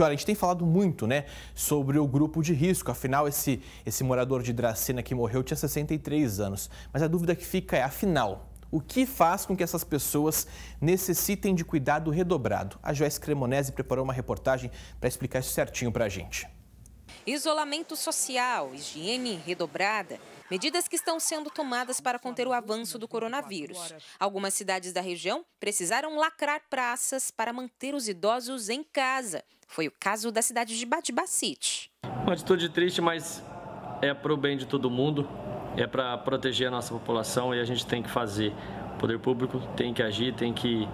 Olha, a gente tem falado muito, sobre o grupo de risco. Afinal, esse morador de Dracena que morreu tinha 63 anos. Mas a dúvida que fica é, afinal, o que faz com que essas pessoas necessitem de cuidado redobrado? A Joyce Cremonese preparou uma reportagem para explicar isso certinho para a gente. Isolamento social, higiene redobrada, medidas que estão sendo tomadas para conter o avanço do coronavírus. Algumas cidades da região precisaram lacrar praças para manter os idosos em casa. Foi o caso da cidade de Badibacite. Uma atitude triste, mas é para o bem de todo mundo, é para proteger a nossa população e a gente tem que fazer. O poder público tem que agir, tem que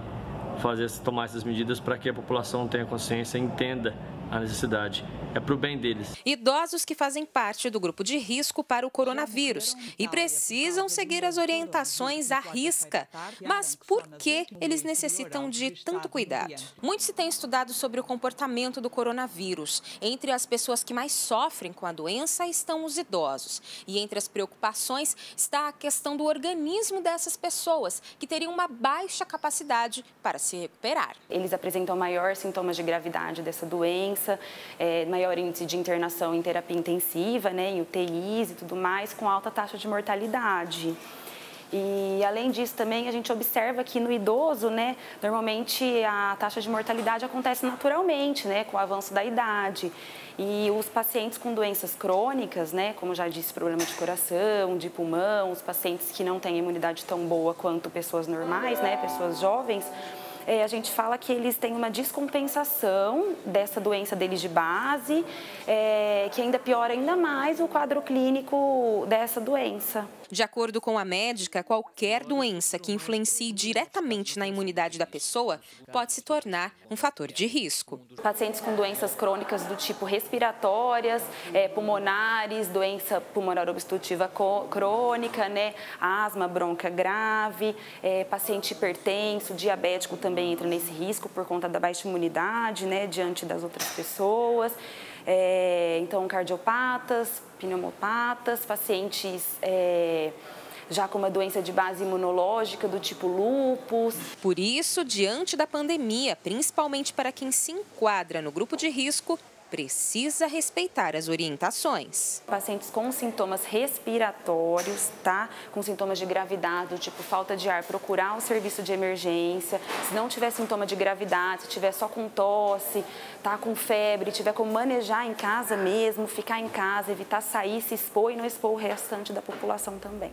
tomar essas medidas para que a população tenha consciência e entenda a necessidade. É para o bem deles. Idosos que fazem parte do grupo de risco para o coronavírus e precisam seguir as orientações à risca. Mas por que eles necessitam de tanto cuidado? Muito se tem estudado sobre o comportamento do coronavírus. Entre as pessoas que mais sofrem com a doença estão os idosos. E entre as preocupações está a questão do organismo dessas pessoas, que teriam uma baixa capacidade para se recuperar. Eles apresentam maior sintomas de gravidade dessa doença, maior índice de internação em terapia intensiva, em UTIs e tudo mais, com alta taxa de mortalidade. E, além disso, também a gente observa que no idoso, normalmente a taxa de mortalidade acontece naturalmente, com o avanço da idade. E os pacientes com doenças crônicas, como já disse, problema de coração, de pulmão, os pacientes que não têm imunidade tão boa quanto pessoas normais, pessoas jovens, a gente fala que eles têm uma descompensação dessa doença deles de base, que ainda piora ainda mais o quadro clínico dessa doença. De acordo com a médica, qualquer doença que influencie diretamente na imunidade da pessoa pode se tornar um fator de risco. Pacientes com doenças crônicas do tipo respiratórias, pulmonares, doença pulmonar obstrutiva crônica, asma bronca grave, paciente hipertenso, diabético também entra nesse risco por conta da baixa imunidade, diante das outras pessoas. Então, cardiopatas, pneumopatas, pacientes já com uma doença de base imunológica do tipo lúpus. Por isso, diante da pandemia, principalmente para quem se enquadra no grupo de risco, precisa respeitar as orientações. Pacientes com sintomas respiratórios, com sintomas de gravidade, do tipo falta de ar, procurar o serviço de emergência. Se não tiver sintoma de gravidade, se tiver só com tosse, com febre, tiver como manejar em casa mesmo, ficar em casa, evitar sair, se expor e não expor o restante da população também.